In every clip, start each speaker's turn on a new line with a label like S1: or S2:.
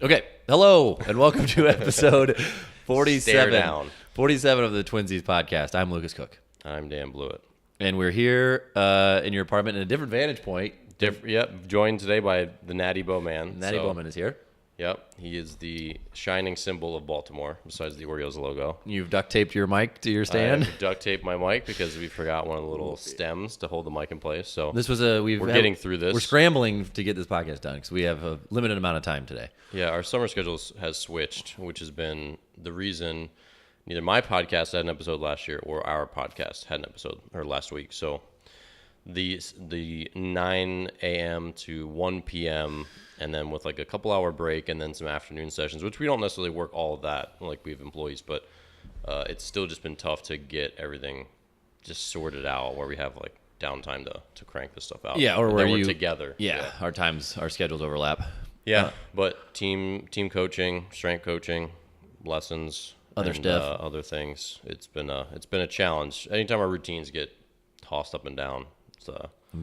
S1: Okay, hello, and welcome to episode 47,
S2: Stare
S1: 47 of the Twinsies podcast. I'm Lucas Cook,
S2: I'm Dan Blewett.
S1: and we're here in your apartment in a different vantage point.
S2: Yep, joined today by the Natty Bowman.
S1: Natty Bowman is here.
S2: Yep, he is the shining symbol of Baltimore, besides the Orioles logo.
S1: You've duct taped your mic to your stand.
S2: I duct taped my mic because we forgot one of the little stems to hold the mic in place. So
S1: This was we're
S2: getting through this.
S1: We're scrambling to get this podcast done because we have a limited amount of time today.
S2: Yeah, our summer schedule has switched, which has been the reason neither my podcast had an episode last year or our podcast had an episode or last week. So the 9 a.m. to 1 p.m. and then with like a couple hour break and then some afternoon sessions, which we don't necessarily work all of that like we have employees, but it's still just been tough to get everything just sorted out where we have like downtime to crank this stuff out.
S1: Yeah, or
S2: and
S1: where
S2: then we're
S1: you
S2: together.
S1: Yeah, our schedules overlap.
S2: Yeah, but team coaching, strength coaching, lessons,
S1: Other stuff.
S2: other things. It's been a challenge. Anytime our routines get tossed up and down, it's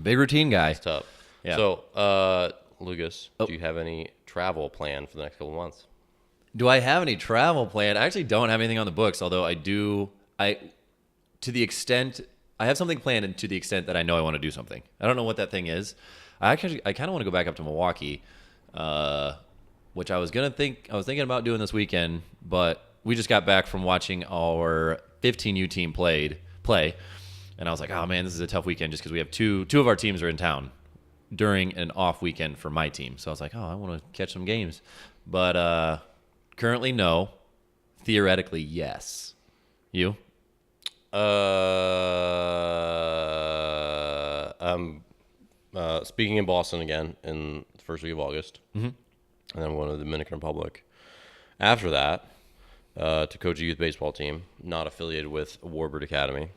S1: Big routine guy.
S2: tough.
S1: Yeah.
S2: So, Lucas, do you have any travel planned for the next couple of months?
S1: Do I have any travel planned? I actually don't have anything on the books, although I do. To the extent I have something planned, and to the extent that I know I want to do something. I don't know what that thing is. I kind of want to go back up to Milwaukee, which I was thinking about doing this weekend, but we just got back from watching our 15U team play, and I was like, oh man, this is a tough weekend just because we have two of our teams are in town during an off weekend for my team. So I was like, oh, I want to catch some games. But currently, no. Theoretically, yes. You?
S2: I'm speaking in Boston again in the first week of August, and then I'm going to the Dominican Republic. After that, to coach a youth baseball team, not affiliated with Warbird Academy.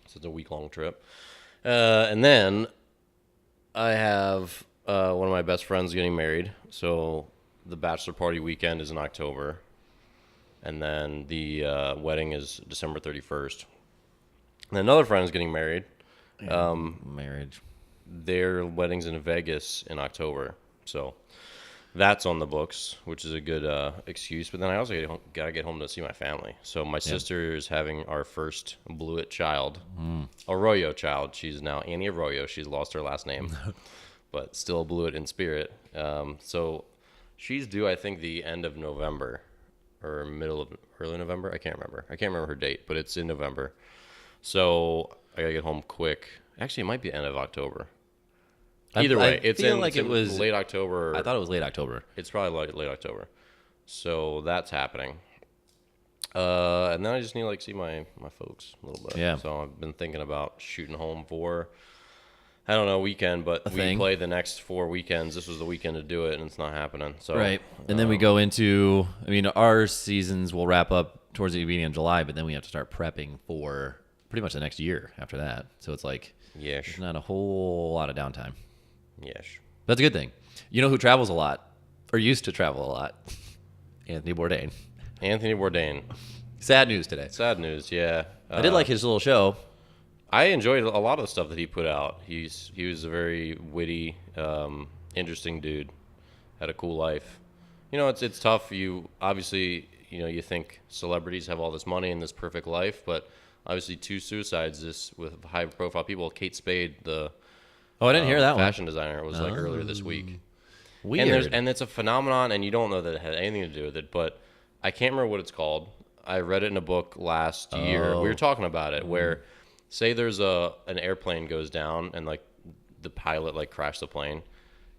S2: So it's a week-long trip. And then I have one of my best friends getting married. So the bachelor party weekend is in October. And then the wedding is December 31st. And another friend is getting married.
S1: Marriage.
S2: Their wedding's in Vegas in October. So that's on the books, which is a good excuse. But then I also got to get home to see my family. So my sister is having our first Blewett child, Arroyo child. She's now Annie Arroyo. She's lost her last name, but still Blewett in spirit. So she's due, I think, the end of November or early November. I can't remember her date, but it's in November. So I got to get home quick. Actually, it might be the end of October. Either way, it's late October.
S1: I thought it was late October.
S2: It's probably late October. So that's happening. And then I just need to see my folks a little bit.
S1: Yeah.
S2: So I've been thinking about shooting home for, I don't know, weekend, but we play the next 4 weekends. This was the weekend to do it, and it's not happening. So
S1: Right. And then we go into, our seasons will wrap up towards the beginning of July, but then we have to start prepping for pretty much the next year after that. So it's like, there's not a whole lot of downtime.
S2: Yes.
S1: That's a good thing. You know who travels a lot, or used to travel a lot? Anthony Bourdain.
S2: Anthony Bourdain.
S1: Sad news today.
S2: Sad news, yeah.
S1: I did like his little show.
S2: I enjoyed a lot of the stuff that he put out. He was a very witty, interesting dude. Had a cool life. It's tough. You obviously, you think celebrities have all this money and this perfect life, but obviously 2 suicides just with high-profile people. Kate Spade, the
S1: I didn't hear that
S2: fashion designer, was earlier this week.
S1: Weird.
S2: And it's a phenomenon, and you don't know that it had anything to do with it, but I can't remember what it's called. I read it in a book last year. We were talking about it, where say there's an airplane goes down and the pilot crashed the plane.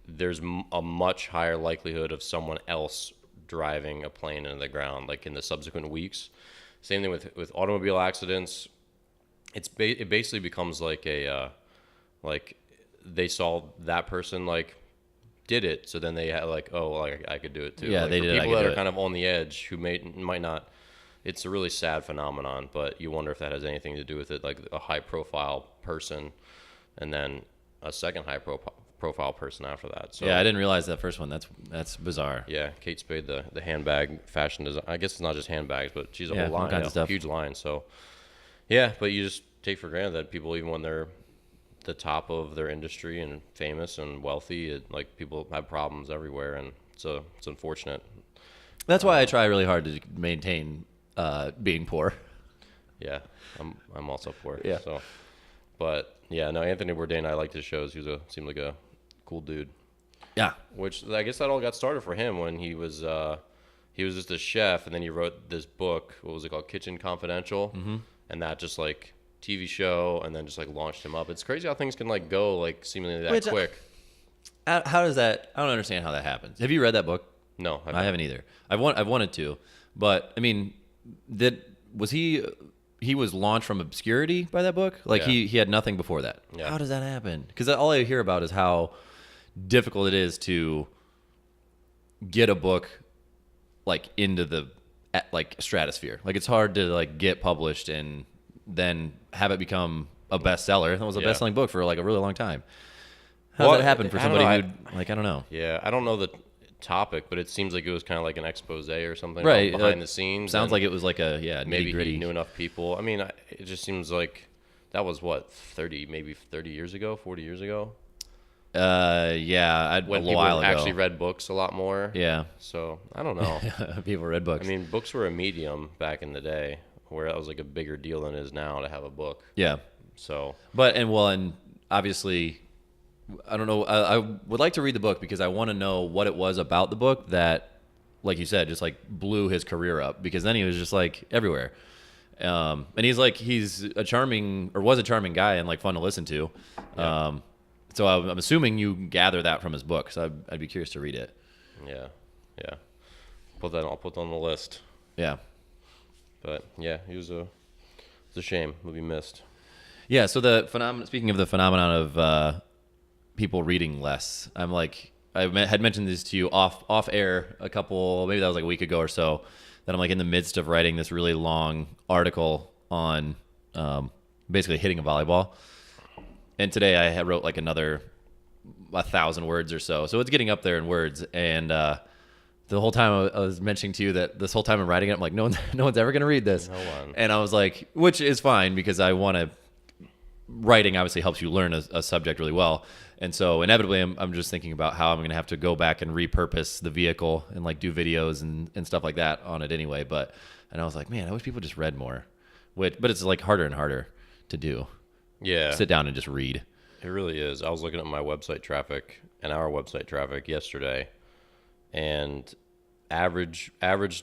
S2: There's a much higher likelihood of someone else driving a plane into the ground, in the subsequent weeks. Same thing with automobile accidents. It basically becomes they saw that person did it, so then they had I could do it too.
S1: Yeah, they did.
S2: People that are kind of on the edge who might not. It's a really sad phenomenon, but you wonder if that has anything to do with it, a high profile person, and then a second high profile person after that. So
S1: yeah, I didn't realize that first one. That's bizarre.
S2: Yeah, Kate Spade, the handbag fashion design. I guess it's not just handbags, but she's a whole line,
S1: kinds of stuff.
S2: Huge line. So yeah, but you just take for granted that people, even when they're the top of their industry and famous and wealthy, people have problems everywhere, and it's unfortunate.
S1: That's why I try really hard to maintain being poor.
S2: Yeah, I'm also poor.
S1: Yeah.
S2: So, but yeah, no, Anthony Bourdain, I liked his shows. Seemed like a cool dude.
S1: Yeah.
S2: Which I guess that all got started for him when he was just a chef, and then he wrote this book. What was it called? Kitchen Confidential, and that just like TV show, and then just like launched him up. It's crazy how things can like go like seemingly that quick.
S1: How does that? I don't understand how that happens. Have you read that book?
S2: No,
S1: I haven't either. I've wanted to, but I mean, he was launched from obscurity by that book? Like he had nothing before that.
S2: Yeah.
S1: How does that happen? Because all I hear about is how difficult it is to get a book like into the like stratosphere. Like it's hard to like get published and then have it become a bestseller. That was a best-selling book for like a really long time. How does that happen for somebody who like I don't know.
S2: Yeah, I don't know the topic, but it seems like it was kind of like an expose or something,
S1: right?
S2: Behind the scenes.
S1: Sounds like it was like a
S2: maybe
S1: nitty-gritty.
S2: he knew enough people. I mean, it just seems like that was what 30 years ago, 40 years ago.
S1: Yeah,
S2: when
S1: a
S2: people
S1: while ago.
S2: actually read books a lot more.
S1: Yeah.
S2: So I don't know.
S1: People read books.
S2: I mean, books were a medium back in the day, where that was like a bigger deal than it is now to have a book.
S1: Yeah.
S2: So.
S1: And obviously, I don't know. I would like to read the book because I want to know what it was about the book that, like you said, just like blew his career up. Because then he was just like everywhere. And he's a charming guy and like fun to listen to.
S2: Yeah.
S1: So I'm assuming you gather that from his book. So I'd be curious to read it.
S2: Yeah. I'll put that on the list.
S1: Yeah.
S2: But yeah, it's a shame. He'll be missed.
S1: Yeah. So speaking of the phenomenon of people reading less, I had mentioned this to you off air maybe that was like a week ago or so, that I'm like in the midst of writing this really long article on basically hitting a volleyball. And today I had wrote like another 1,000 words or so. So it's getting up there in words. And the whole time I was mentioning to you that this whole time I'm writing it, I'm like, no one's ever going to read this.
S2: No one.
S1: And I was like, which is fine because writing obviously helps you learn a subject really well. And so inevitably I'm just thinking about how I'm going to have to go back and repurpose the vehicle and like do videos and stuff like that on it anyway. And I was like, man, I wish people just read more. But it's like harder and harder to do.
S2: Yeah.
S1: Sit down and just read.
S2: It really is. I was looking at my website traffic and our website traffic yesterday, and average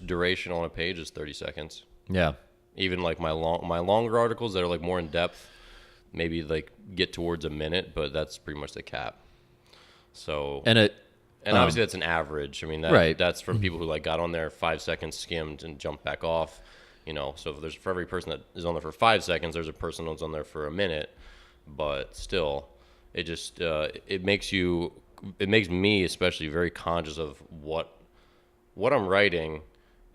S2: duration on a page is 30 seconds.
S1: Yeah.
S2: Even like my longer articles that are like more in depth, maybe like get towards a minute, but that's pretty much the cap. So and obviously that's an average. I mean that's from people who like got on there 5 seconds, skimmed, and jumped back off. So if for every person that is on there for 5 seconds, there's a person who's on there for a minute. But still, it just it makes me especially very conscious of what I'm writing,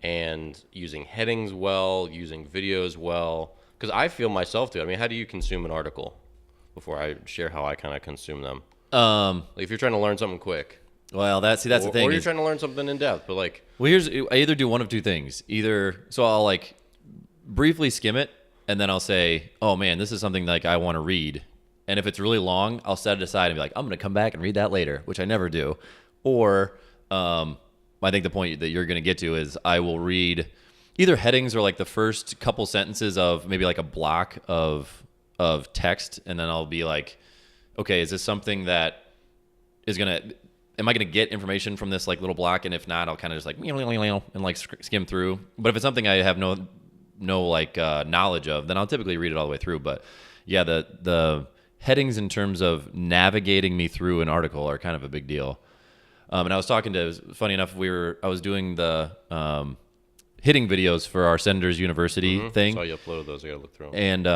S2: and using headings well, using videos well, because I feel myself too. I mean, how do you consume an article? Before I share how I kind of consume them, like if you're trying to learn something quick.
S1: Well, that's the thing.
S2: Or you're trying to learn something in depth, but like.
S1: Well, I either do one of two things. So I'll like briefly skim it, and then I'll say, oh man, this is something like I want to read. And if it's really long, I'll set it aside and be like, I'm going to come back and read that later, which I never do. Or I think the point that you're going to get to is I will read either headings or like the first couple sentences of maybe like a block of text, and then I'll be like, okay, is this something that is going to, am I going to get information from this like little block? And if not, I'll kind of just like and like skim through. But if it's something I have no like knowledge of, then I'll typically read it all the way through. But yeah, the headings in terms of navigating me through an article are kind of a big deal. And I was talking to, funny enough, I was doing the hitting videos for our Senators University thing.
S2: I saw you uploaded those. I gotta look through them.
S1: And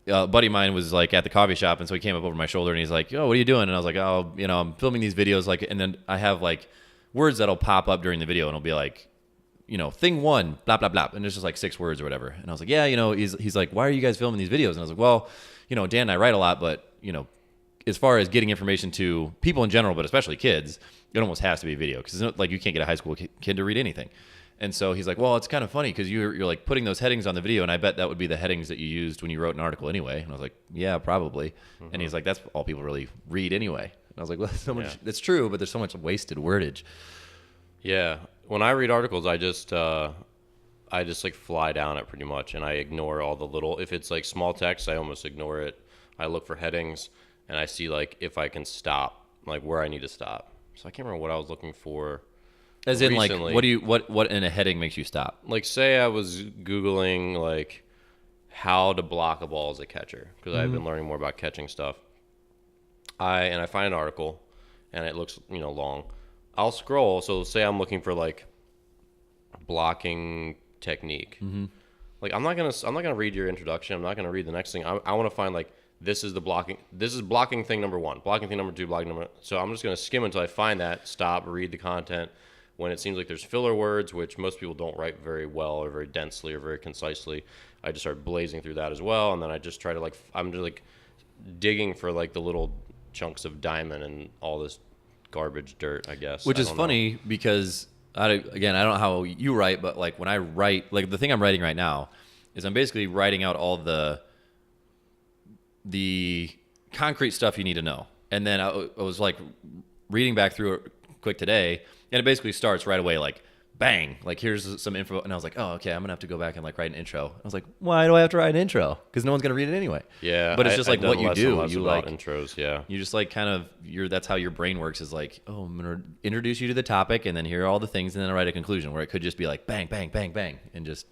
S1: a buddy of mine was like at the coffee shop, and so he came up over my shoulder and he's like, "Oh, what are you doing?" And I was like, "Oh, I'm filming these videos." Like, and then I have like words that'll pop up during the video, and it'll be like, thing one, blah blah blah, and it's just like 6 words or whatever. And I was like, "Yeah, he's like, why are you guys filming these videos?" And I was like, "Well, Dan and I write a lot, but as far as getting information to people in general, but especially kids, it almost has to be video because like you can't get a high school kid to read anything." And so he's like, "Well, it's kind of funny because you're like putting those headings on the video, and I bet that would be the headings that you used when you wrote an article anyway." And I was like, "Yeah, probably." And he's like, "That's all people really read anyway." And I was like, "Well, that's true, but there's so much wasted wordage."
S2: Yeah. When I read articles, I just like fly down it pretty much, and I ignore all the little. If it's like small text, I almost ignore it. I look for headings, and I see like if I can stop, like where I need to stop. So I can't remember what I was looking for.
S1: As in,
S2: recently.
S1: like, what in a heading makes you stop?
S2: Like, say I was Googling like how to block a ball as a catcher, because I've been learning more about catching stuff. I find an article, and it looks long. I'll scroll. So say I'm looking for like blocking technique. Like I'm not gonna read your introduction. I'm not gonna read the next thing. I want to find like this is blocking thing number 1, blocking thing number 2, blocking number. So I'm just gonna skim until I find that. Stop, read the content. When it seems like there's filler words, which most people don't write very well or very densely or very concisely, I just start blazing through that as well. And then I just try to I'm just like digging for like the little chunks of diamond and all this garbage dirt, I guess.
S1: Which is funny because again, I don't know how you write, but like when I write, like the thing I'm writing right now is I'm basically writing out all the concrete stuff you need to know. And then I was like reading back through it quick today, and it basically starts right away like bang, like here's some info, and I was like, oh, okay, I'm gonna have to go back and like write an intro. I was like, why do I have to write an intro? Because no one's gonna read it anyway.
S2: Yeah,
S1: but it's just like what you do.
S2: You like intros, yeah.
S1: You just like kind of that's how your brain works. Is like, oh, I'm gonna introduce you to the topic, and then here are all the things, and then I write a conclusion where it could just be like bang, bang, bang, bang, and just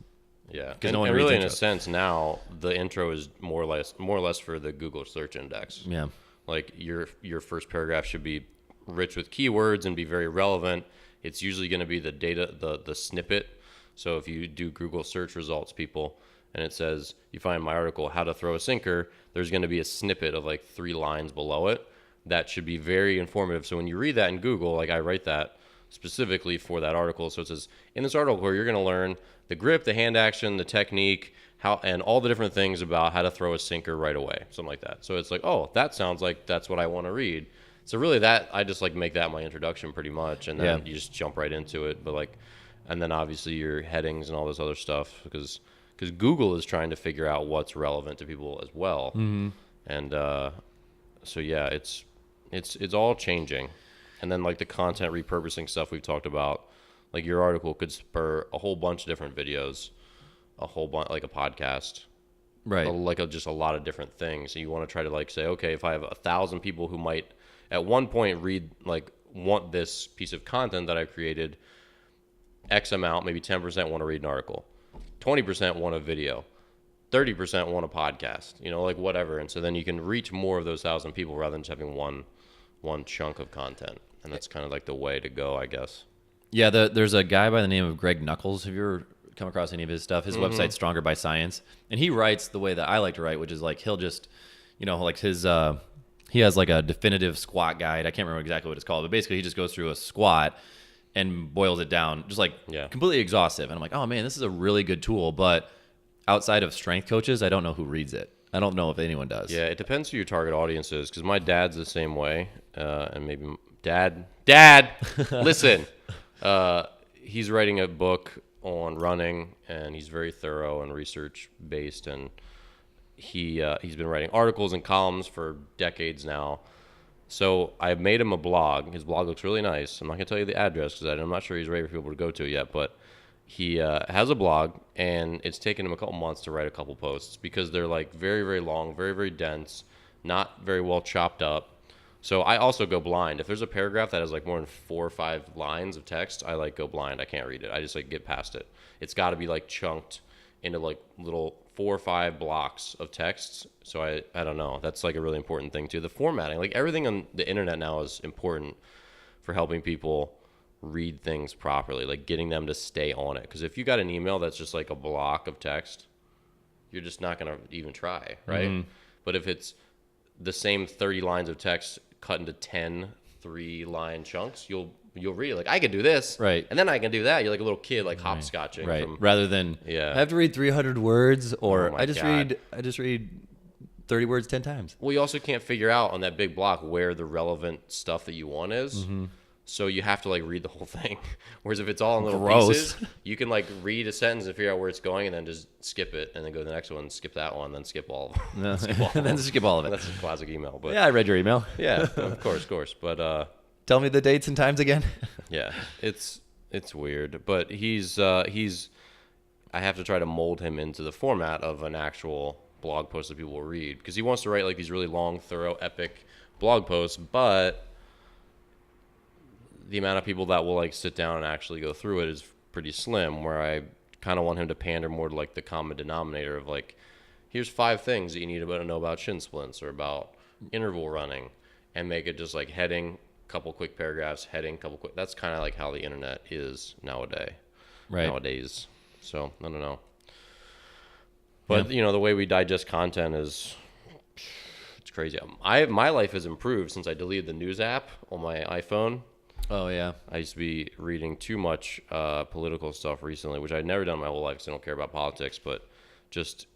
S2: because no one reads really intros. In a sense now the intro is more or less for the Google search index.
S1: Yeah,
S2: like your first paragraph should be rich with keywords and be very relevant. It's usually going to be the data, the snippet. So if you do Google search results, people, and it says, you find my article, how to throw a sinker, there's going to be a snippet of like 3 lines below it. That should be very informative. So when you read that in Google, like I write that specifically for that article. So it says, in this article, you're going to learn the grip, the hand action, the technique, and all the different things about how to throw a sinker right away, something like that. So it's like, oh, that sounds like that's what I want to read. So really that, I just like make that my introduction pretty much, and then you just jump right into it. But like, and then obviously your headings and all this other stuff, because Google is trying to figure out what's relevant to people as well. And so yeah, it's all changing. And then like the content repurposing stuff we've talked about, like your article could spur a whole bunch of different videos, a whole bunch, like a podcast. Right. Just a lot of different things. So you want to try to like say, okay, if I have 1,000 people who might at one point want this piece of content that I've created, X amount, maybe 10% want to read an article, 20% want a video, 30% want a podcast, like whatever. And so then you can reach more of those 1,000 people rather than just having one chunk of content. And that's kind of like the way to go, I guess. Yeah,
S1: there's a guy by the name of Greg Nuckols. Have you ever come across any of his stuff? His website's Stronger by Science. And he writes the way that I like to write, which is like he'll just, like his... he has like a definitive squat guide. I can't remember exactly what it's called, but basically he just goes through a squat and boils it down, just like completely exhaustive. And I'm like, oh man, this is a really good tool. But outside of strength coaches, I don't know who reads it. I don't know if anyone does.
S2: Yeah, it depends who your target audience is, because my dad's the same way. And maybe Dad, listen. He's writing a book on running, and he's very thorough and research based, and he's been writing articles and columns for decades now. So I made him a blog. His blog looks really nice. I'm not going to tell you the address because I'm not sure he's ready for people to go to it yet, but he has a blog, and it's taken him a couple months to write a couple posts because they're like very, very long, very, very dense, not very well chopped up. So I also go blind. If there's a paragraph that has like more than 4 or 5 lines of text, I like go blind. I can't read it. I just like get past it. It's got to be like chunked into like little 4 or 5 blocks of texts. So I don't know. That's like a really important thing too. The formatting, like everything on the internet now is important for helping people read things properly, like getting them to stay on it. Because if you got an email that's just like a block of text, you're just not going to even try, right? Mm-hmm. But if it's the same 30 lines of text cut into 10 3-line chunks, you'll read it. Like, I can do this,
S1: right?
S2: And then I can do that. You're like a little kid, like hopscotching,
S1: right? Rather than I have to read 300 words, or I just read 30 words 10 times.
S2: Well, you also can't figure out on that big block where the relevant stuff that you want is. Mm-hmm. So you have to like read the whole thing. Whereas if it's all in little pieces, you can like read a sentence and figure out where it's going, and then just skip it, and then go to the next one, skip that one, then skip all of them.
S1: And then skip all of it.
S2: That's a classic email. But
S1: yeah, I read your email.
S2: Yeah, of course. But
S1: tell me the dates and times again.
S2: Yeah, it's It's weird, but he's. I have to try to mold him into the format of an actual blog post that people will read, because he wants to write like these really long, thorough, epic blog posts, but the amount of people that will like sit down and actually go through it is pretty slim, where I kind of want him to pander more to like the common denominator of like, here's 5 things that you need to know about shin splints or about interval running, and make it just like heading, couple quick paragraphs, heading, couple quick. That's kind of like how the internet is nowadays. So I don't know. But, the way we digest content it's crazy. My life has improved since I deleted the news app on my iPhone.
S1: Oh, yeah.
S2: I used to be reading too much political stuff recently, which I'd never done my whole life because I don't care about politics. But just,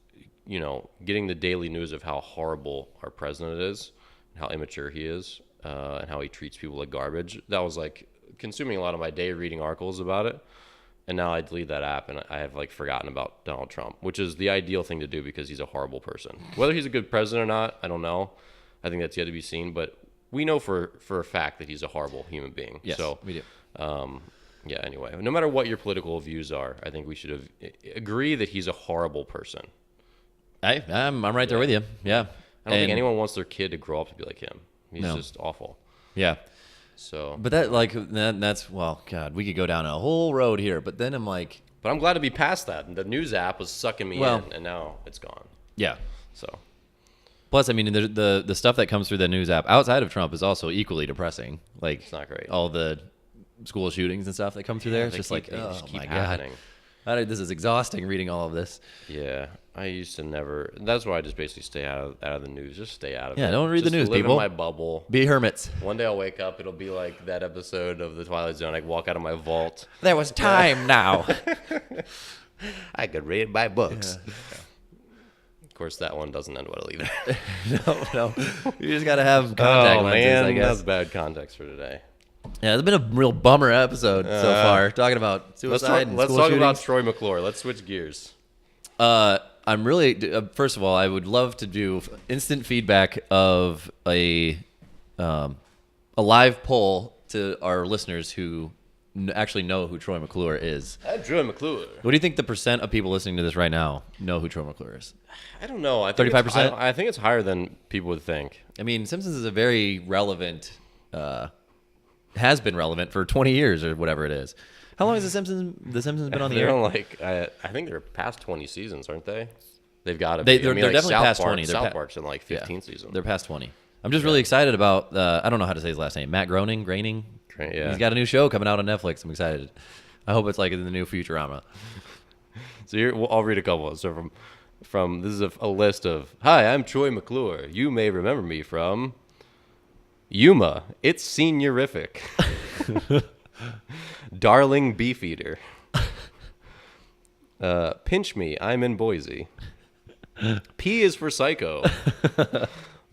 S2: getting the daily news of how horrible our president is, and how immature he is, and how he treats people like garbage. That was like consuming a lot of my day reading articles about it. And now I delete that app, and I have like forgotten about Donald Trump, which is the ideal thing to do because he's a horrible person. Whether he's a good president or not, I don't know. I think that's yet to be seen. But we know for a fact that he's a horrible human being.
S1: Yes,
S2: so
S1: we do.
S2: Anyway, no matter what your political views are, I think we should agree that he's a horrible person.
S1: I'm right there with you. Yeah.
S2: I don't think anyone wants their kid to grow up to be like him. He's
S1: No.
S2: just awful.
S1: Yeah.
S2: So,
S1: But that's, well, God, we could go down a whole road here. But then I'm like,
S2: but I'm glad to be past that. The news app was sucking me
S1: Well-
S2: in, and now it's gone.
S1: yeah.
S2: So,
S1: Plus, I mean, the stuff that comes through the news app outside of Trump is also equally depressing. Like,
S2: it's not great.
S1: all the school shootings and stuff that come through there. It's
S2: They
S1: just
S2: keep-
S1: like,
S2: they just
S1: oh
S2: keep
S1: my
S2: happening.
S1: God. This is exhausting reading all of this.
S2: Yeah, I used to never. That's why I just basically stay out of the news. Just stay out of it.
S1: Yeah, don't read the
S2: Just
S1: news,
S2: live
S1: people.
S2: in my bubble.
S1: Be hermits.
S2: One day I'll wake up. It'll be like that episode of The Twilight Zone. I walk out of my vault.
S1: There was time now.
S2: I could read my books. Yeah. Of course, that one doesn't end well either.
S1: No. You just got to have contact lenses, I guess.
S2: That's bad context for today.
S1: Yeah, it's been a real bummer episode so far, talking about suicide and
S2: Let's
S1: school
S2: talk
S1: shootings.
S2: about Troy McClure. Let's switch gears.
S1: I'm really, first of all, I would love to do instant feedback of a live poll to our listeners who actually know who Troy McClure is.
S2: Troy McClure.
S1: What do you think the percent of people listening to this right now know who Troy McClure is?
S2: I don't know. I think
S1: 35%?
S2: I think it's higher than people would think.
S1: I mean, Simpsons is a very relevant, has been relevant for 20 years or whatever it is. How long has The Simpsons been on the
S2: They're
S1: air?
S2: on like I think they're past 20 seasons, aren't they? They've got to
S1: They're
S2: be. I mean, like
S1: definitely
S2: South
S1: past
S2: Park,
S1: 20.
S2: South Park's in like 15 seasons.
S1: They're past 20. I'm just really excited about, I don't know how to say his last name, Matt Groening?
S2: Yeah.
S1: He's got a new show coming out on Netflix. I'm excited. I hope it's like in the new Futurama.
S2: So here, I'll read a couple. So from this is a list of, hi, I'm Troy McClure. You may remember me from Yuma. It's seniorific. Darling Beefeater. Pinch Me. I'm in Boise. P is for Psycho.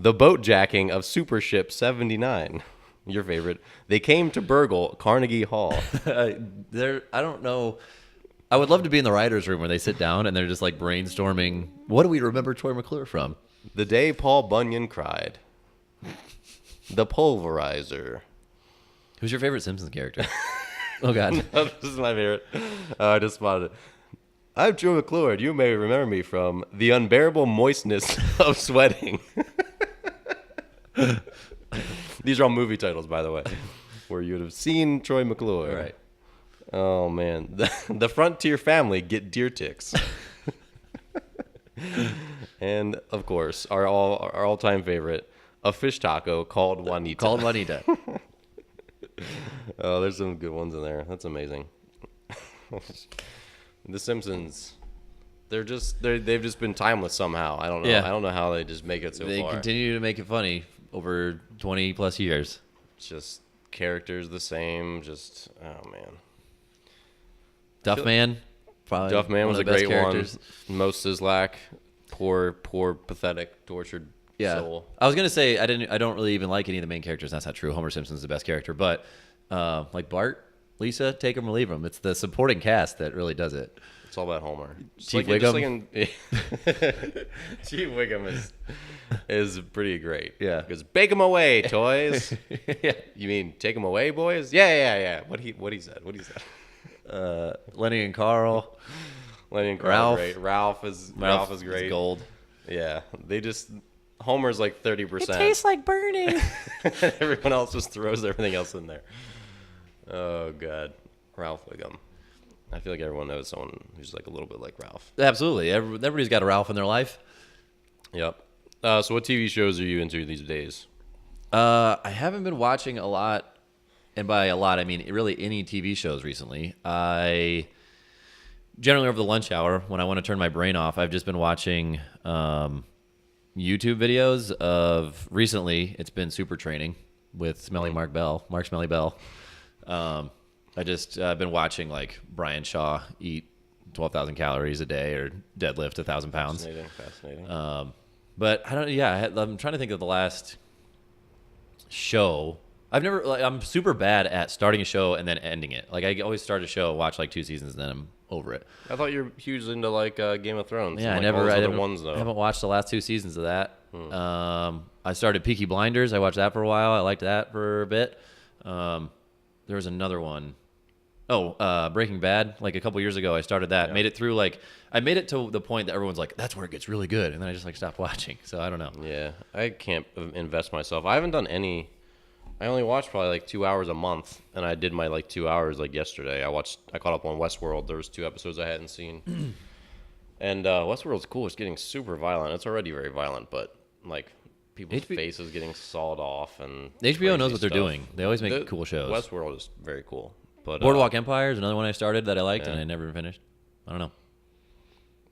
S2: The boat jacking of Super Ship 79. Your favorite. They came to burgle Carnegie Hall.
S1: I don't know. I would love to be in the writer's room where they sit down and they're just like brainstorming, what do we remember Troy McClure from?
S2: The day Paul Bunyan cried. The Pulverizer.
S1: Who's your favorite Simpsons character? Oh, God.
S2: This is my favorite. I just spotted it. I'm Troy McClure. You may remember me from The Unbearable Moistness of Sweating. These are all movie titles, by the way, where you would have seen Troy McClure.
S1: Right.
S2: Oh, man. The Frontier Family get deer ticks. And, of course, our all-time favorite, a fish taco called Juanita.
S1: Called Juanita.
S2: Oh, there's some good ones in there. That's amazing. The Simpsons, they've just been timeless somehow. I don't know.
S1: Yeah.
S2: I don't know how they just make it so
S1: They
S2: far.
S1: continue to make it funny over 20 plus years.
S2: Just characters the same. Just man.
S1: Duffman, probably.
S2: Duffman
S1: one
S2: was
S1: of
S2: a
S1: the best
S2: great
S1: characters.
S2: one. Mo Sizlak, poor, pathetic, tortured soul.
S1: I was gonna say I don't really even like any of the main characters. That's not true. Homer Simpson's the best character, but like Bart, Lisa, take them or leave them. It's the supporting cast that really does it.
S2: It's all about Homer.
S1: Chief Wiggum.
S2: Chief Wiggum is pretty great.
S1: Yeah.
S2: Because bake 'em away, toys.
S1: Yeah.
S2: You mean take 'em away, boys? Yeah. What he said.
S1: Lenny and Carl.
S2: Lenny and Carl
S1: Ralph.
S2: are great. Ralph is great.
S1: Is gold.
S2: Yeah, they just Homer's like 30%.
S3: It tastes like burning.
S2: Everyone else just throws everything else in there. Oh god, Ralph Wiggum. I feel like everyone knows someone who's like a little bit like Ralph.
S1: Absolutely. Everybody's got a Ralph in their life.
S2: Yep. So what TV shows are you into these days?
S1: I haven't been watching a lot, and by a lot I mean really any TV shows recently. I generally over the lunch hour when I want to turn my brain off, I've just been watching YouTube videos of recently. It's been Super Training with Smelly Mark Smelly Bell. I just been watching like Brian Shaw eat 12,000 calories a day or deadlift 1,000 pounds.
S2: Fascinating.
S1: But I don't. Yeah, I'm trying to think of the last show. I'm super bad at starting a show and then ending it. Like I always start a show, watch like 2 seasons, and then I'm over it.
S2: I thought you were huge into like Game of Thrones.
S1: Yeah,
S2: and,
S1: I
S2: like,
S1: never.
S2: ones though.
S1: I haven't watched the last 2 seasons of that. I started Peaky Blinders. I watched that for a while. I liked that for a bit. There was another one. Breaking Bad. Like a couple years ago, I started that.
S2: Yeah.
S1: Made it through I made it to the point that everyone's like, that's where it gets really good, and then I just like stopped watching. So I don't know.
S2: Yeah, I can't invest myself. I haven't done any. I only watch probably like 2 hours a month, and I did my like 2 hours like yesterday. I caught up on Westworld. There was 2 episodes I hadn't seen, and Westworld's cool. It's getting super violent. It's already very violent, but like people's faces getting sawed off, and
S1: HBO knows what they're
S2: stuff.
S1: doing. They always make cool shows.
S2: Westworld is very cool. But
S1: Boardwalk Empire is another one I started that I liked,
S2: Yeah.
S1: and I never finished. I don't know.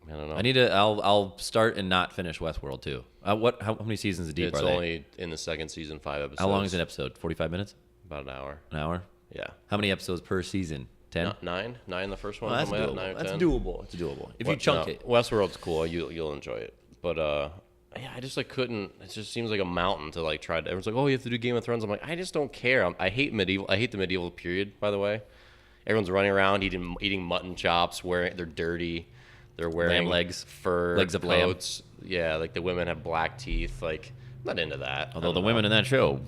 S2: I don't know.
S1: I need to. I'll start and not finish Westworld too. How many seasons deep
S2: It's
S1: are they?
S2: only in the second season, 5 episodes.
S1: How long is an episode? 45 minutes?
S2: About an hour.
S1: An hour?
S2: Yeah.
S1: How many episodes per season? 10?
S2: Nine the first one.
S1: Oh, that's
S2: something
S1: doable.
S2: like that, 9 or
S1: That's
S2: 10.
S1: doable. It's doable. If you chunk it.
S2: Westworld's cool. You'll enjoy it. But yeah, I just like couldn't. It just seems like a mountain to like try to. Everyone's like, oh, you have to do Game of Thrones. I'm like, I just don't care. I hate medieval. I hate the medieval period. By the way, everyone's running around eating mutton chops. They're dirty. They're wearing
S1: Lamb legs.
S2: fur
S1: Legs of
S2: coats. Yeah, like the women have black teeth. Like, I'm not into that.
S1: Although the women in that show,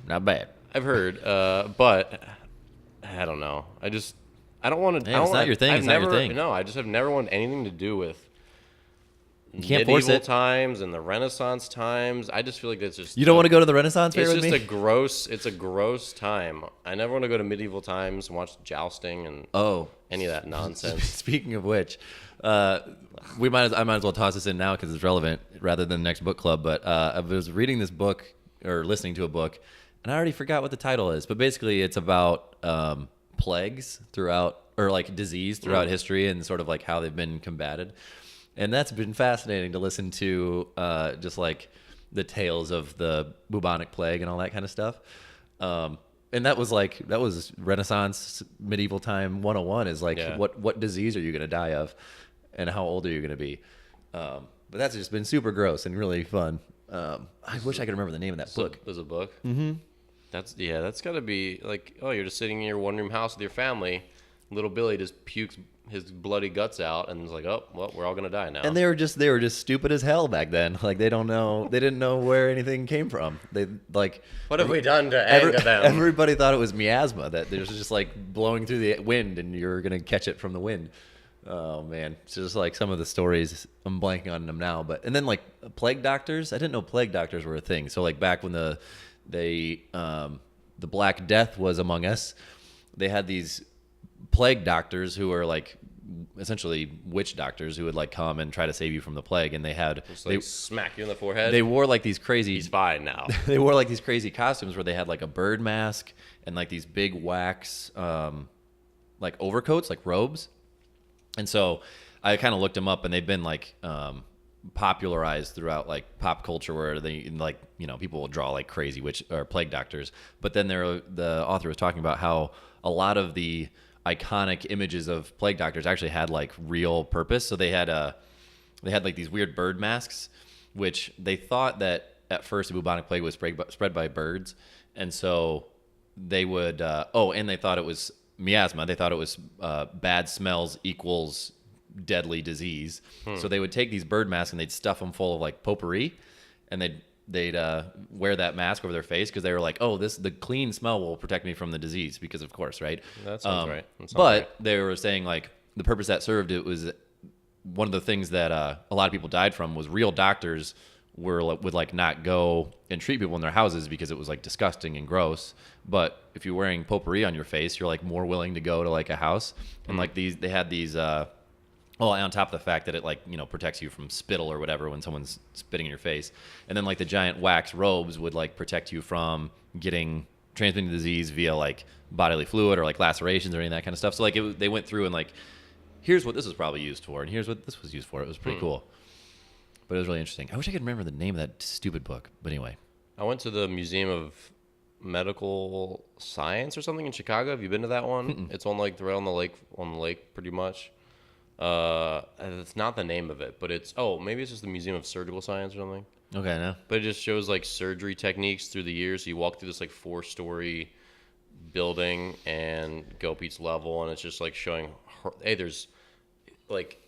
S1: not bad.
S2: I've heard, but I don't know. I don't want to.
S1: Yeah, it's not your thing. It's not your thing.
S2: No, I just have never wanted anything to do with
S1: You can't
S2: medieval
S1: force it.
S2: times and the Renaissance times. I just feel like that's just.
S1: You don't want to go to the Renaissance fair
S2: It's
S1: with
S2: just
S1: me?
S2: It's a gross time. I never want to go to medieval times and watch jousting and any of that nonsense.
S1: Speaking of which, I might as well toss this in now because it's relevant rather than the next book club. But I was reading this book or listening to a book, and I already forgot what the title is. But basically, it's about plagues throughout, or like disease throughout history, and sort of like how they've been combated. And that's been fascinating to listen to, just like the tales of the bubonic plague and all that kind of stuff. And that was Renaissance medieval time 101 is like, what disease are you going to die of and how old are you going to be? But that's just been super gross and really fun. I wish I could remember the name of that book.
S2: There's a book? Mm-hmm. That's got to be like, oh, you're just sitting in your one-room house with your family. Little Billy just pukes his bloody guts out and is like, oh, well, we're all going to die now.
S1: And they were just stupid as hell back then. Like they didn't know where anything came from. They like,
S2: what have we done to anger them?
S1: Everybody thought it was miasma, that there's just like blowing through the wind and you're going to catch it from the wind. Oh man. It's just like some of the stories, I'm blanking on them now, and then like plague doctors, I didn't know plague doctors were a thing. So like back when the Black Death was among us, they had these plague doctors who were like essentially witch doctors who would like come and try to save you from the plague, and they
S2: smack you in the forehead.
S1: They wore like these crazy.
S2: He's fine now.
S1: They wore like these crazy costumes where they had like a bird mask and like these big wax like overcoats, like robes. And so I kind of looked them up, and they've been like popularized throughout like pop culture, where they like, you know, people will draw like crazy witch or plague doctors. But then the author was talking about how a lot of the iconic images of plague doctors actually had like real purpose. So they had like these weird bird masks, which they thought that at first the bubonic plague was spread by birds, and so they would and they thought it was miasma. They thought it was bad smells equals deadly disease. So they would take these bird masks and they'd stuff them full of like potpourri, and they'd wear that mask over their face because they were like, oh, the clean smell will protect me from the disease because of course, right?
S2: That sounds right. That sounds
S1: but
S2: right.
S1: they were saying like the purpose that served, it was one of the things that a lot of people died from was real doctors would like not go and treat people in their houses because it was like disgusting and gross. But if you're wearing potpourri on your face, you're like more willing to go to like a house. And like they had these, well, on top of the fact that it like, protects you from spittle or whatever when someone's spitting in your face. And then like the giant wax robes would like protect you from transmitting disease via like bodily fluid or like lacerations or any of that kind of stuff. So like they went through and like, here's what this was probably used for, and here's what this was used for. It was pretty cool. But it was really interesting. I wish I could remember the name of that stupid book. But anyway.
S2: I went to the Museum of Medical Science or something in Chicago. Have you been to that one?
S1: Mm-mm.
S2: It's on like right on the lake pretty much. It's not the name of it, but maybe it's just the Museum of Surgical Science or something.
S1: Okay, no.
S2: But it just shows like surgery techniques through the years. So you walk through this like 4-story building and go up each level, and it's just like showing, hey, there's like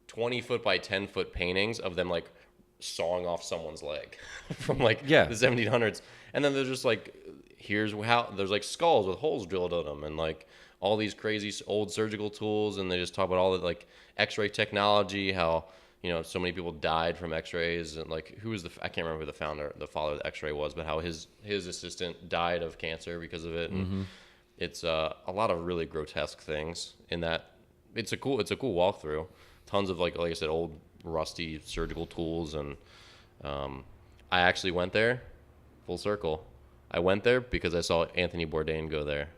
S2: 20-foot by 10-foot paintings of them like sawing off someone's leg from like the 1700s, and then there's just like here's how there's like skulls with holes drilled in them and like all these crazy old surgical tools, and they just talk about all the like X-ray technology, how so many people died from X-rays, and like I can't remember who the father of the X-ray was, but how his assistant died of cancer because of it, and it's a lot of really grotesque things in that. It's a cool walkthrough. Tons of like I said, old rusty surgical tools, and I actually went there, full circle. I went there because I saw Anthony Bourdain go there.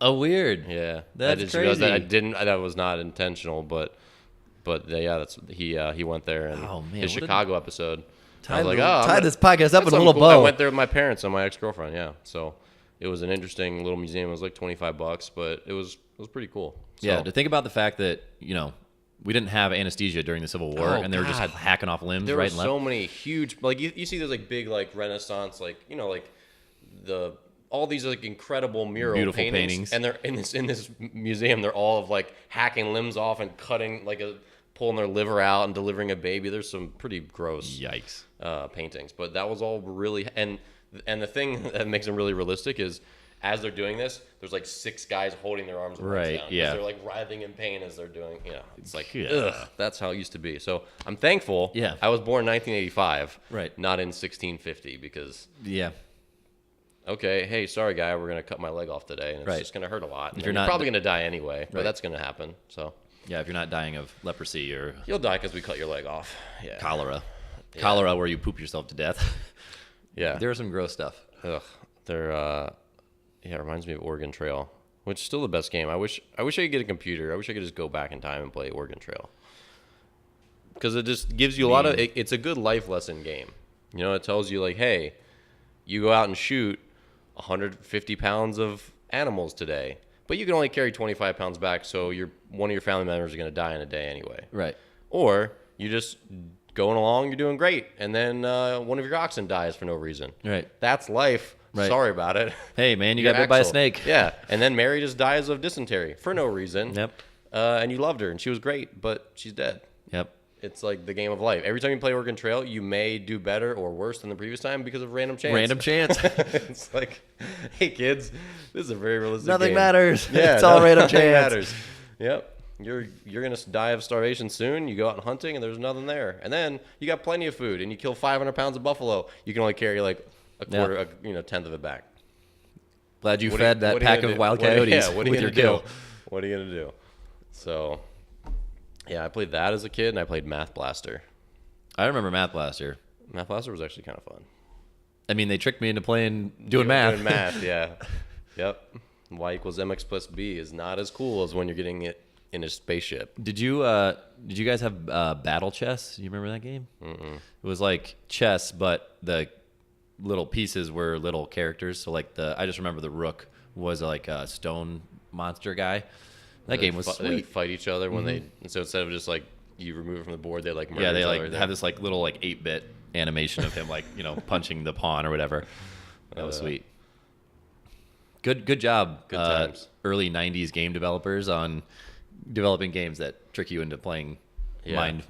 S1: Oh, weird.
S2: Yeah,
S1: that's
S2: I just
S1: crazy.
S2: realized that I didn't. That was not intentional, but yeah, he went there, and his Chicago episode.
S1: Tie this podcast up in a little
S2: cool.
S1: bow.
S2: I went there with my parents and my ex-girlfriend. Yeah, so it was an interesting little museum. It was like $25, but it was pretty cool. So,
S1: yeah, to think about the fact that we didn't have anesthesia during the Civil War, and they were just hacking off limbs right and left.
S2: There were so many huge, like you see those like big like Renaissance, like like all these like incredible mural
S1: beautiful paintings,
S2: and they're in this museum. They're all of like hacking limbs off and cutting pulling their liver out and delivering a baby. There's some pretty gross paintings, but that was all really and the thing that makes them really realistic is, as they're doing this, there's like 6 guys holding their arms down. Yeah. They're like writhing in pain as they're doing, it's like, ugh, that's how it used to be. So I'm thankful.
S1: Yeah.
S2: I was born in 1985.
S1: Right.
S2: Not in 1650 because.
S1: Yeah.
S2: Okay. Hey, sorry, guy. We're going to cut my leg off today. And it's just going to hurt a lot. If you're probably going to die anyway, but that's going to happen. So.
S1: Yeah. If you're not dying of leprosy or.
S2: You'll die because we cut your leg off. Yeah.
S1: Cholera. Yeah. Cholera where you poop yourself to death.
S2: Yeah.
S1: There's some gross stuff.
S2: Ugh. Yeah, it reminds me of Oregon Trail, which is still the best game. I wish I could get a computer. I wish I could just go back in time and play Oregon Trail. Because it just gives you a lot of... It's a good life lesson game. It tells you, like, hey, you go out and shoot 150 pounds of animals today, but you can only carry 25 pounds back, so one of your family members is going to die in a day anyway.
S1: Right.
S2: Or you just going along, you're doing great, and then one of your oxen dies for no reason.
S1: Right.
S2: That's life. Right. Sorry about it.
S1: Hey, man, you got bit by a snake.
S2: Yeah, and then Mary just dies of dysentery for no reason.
S1: Yep.
S2: And you loved her, and she was great, but she's dead.
S1: Yep.
S2: It's like the game of life. Every time you play Oregon Trail, you may do better or worse than the previous time because of random chance.
S1: Random chance.
S2: It's like, hey, kids, this is a very realistic
S1: Nothing
S2: game.
S1: matters.
S2: Yeah,
S1: it's all random chance.
S2: Matters. Yep. You're going to die of starvation soon. You go out hunting, and there's nothing there. And then you got plenty of food, and you kill 500 pounds of buffalo. You can only carry like a quarter, tenth of it back.
S1: Glad you fed that pack of wild coyotes with your kill.
S2: What are you going to do? So, yeah, I played that as a kid, and I played Math Blaster.
S1: I remember Math Blaster.
S2: Math Blaster was actually kind of fun.
S1: I mean, they tricked me into doing math.
S2: Doing math, yeah. Yep. Y = mx plus b is not as cool as when you're getting it in a spaceship.
S1: Did you guys have Battle Chess? You remember that game?
S2: Mm-mm.
S1: It was like chess, but the little pieces were little characters. So like I just remember the rook was like a stone monster guy. That game was sweet.
S2: They fight each other when so instead of just like you remove it from the board, they like murder
S1: each other.
S2: Yeah,
S1: they like have this like little like 8-bit animation of him like punching the pawn or whatever. That was sweet. Good job.
S2: Good times.
S1: Early 90s game developers on developing games that trick you into playing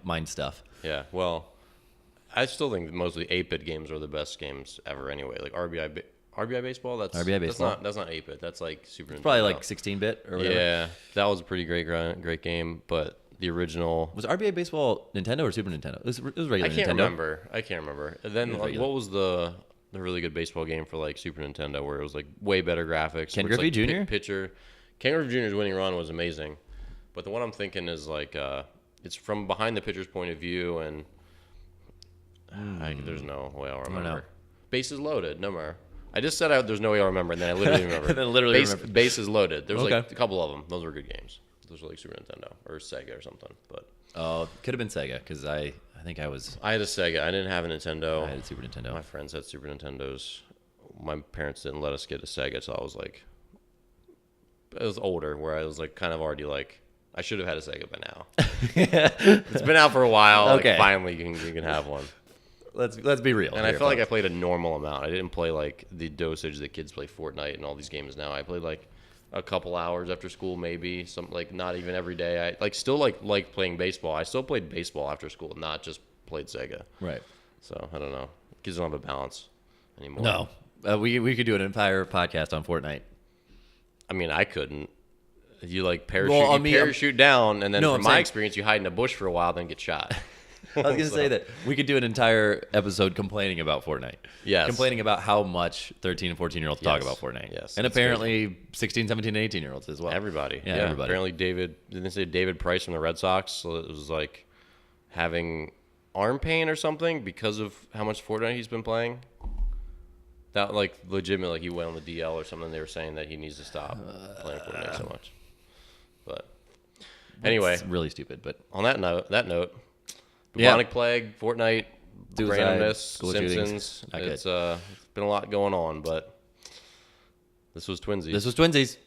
S1: mind stuff.
S2: Yeah. Well, I still think mostly 8-bit games are the best games ever anyway. Like RBI baseball.
S1: RBI baseball.
S2: That's not 8-bit. That's like Super Nintendo.
S1: Probably like 16-bit or whatever.
S2: Yeah, that was a pretty great game. But the original
S1: Was RBI baseball Nintendo or Super Nintendo? It was regular
S2: I can't
S1: Nintendo.
S2: remember. And then like,
S1: regular.
S2: what was the really good baseball game for like Super Nintendo where it was like way better graphics?
S1: Ken
S2: where it's,
S1: Griffey
S2: like,
S1: Jr.?
S2: Pitcher. Ken Griffey Jr.'s winning run was amazing, but the one I'm thinking is like it's from behind the pitcher's point of view, and there's no way I'll remember.
S1: know.
S2: Bases loaded. No more. I just said there's no way I'll remember, and then I literally remember.
S1: Then literally remembered.
S2: Bases loaded. There's like
S1: Okay.
S2: a couple of them. Those were good games. Those were like Super Nintendo or Sega or something. But
S1: Oh, could have been Sega because I think I
S2: I had a Sega. I didn't have a Nintendo.
S1: I had a Super Nintendo.
S2: My friends had Super Nintendos. My parents didn't let us get a Sega, so I was like, I was older, where I was like kind of already like, I should have had a Sega by now. It's been out for a while.
S1: Okay.
S2: Like, finally, you can have one.
S1: Let's be real.
S2: And I felt like I played a normal amount. I didn't play like the dosage that kids play Fortnite and all these games now. I played like a couple hours after school, maybe some like not even every day. I like still like playing baseball. I still played baseball after school, not just played Sega.
S1: Right.
S2: So I don't know. Kids don't have a balance anymore.
S1: No, we could do an entire podcast on Fortnite.
S2: I mean, I couldn't. You like parachute,
S1: Well, I
S2: you
S1: mean,
S2: parachute down, and then
S1: No,
S2: from
S1: I'm
S2: my
S1: saying-
S2: experience, you hide in a bush for a while, then get shot.
S1: I was gonna say that we could do an entire episode complaining about Fortnite.
S2: Yes.
S1: Complaining about how much 13 and 14-year-olds talk
S2: Yes.
S1: about Fortnite.
S2: Yes,
S1: And
S2: it's
S1: apparently 16, 17, and 18-year-olds as well.
S2: Everybody.
S1: Yeah, everybody.
S2: Apparently, didn't they say David Price from the Red Sox? So it was like having arm pain or something because of how much Fortnite he's been playing. That like legitimately, like he went on the DL or something. They were saying that he needs to stop playing Fortnite so much. But anyway,
S1: It's really stupid, but
S2: on that note,
S1: Yeah.
S2: bubonic plague, Fortnite,
S1: Suicide,
S2: randomness,
S1: school
S2: Simpsons.
S1: shootings. Not good.
S2: It's been a lot going on, but this was Twinsies.
S1: this was Twinsies.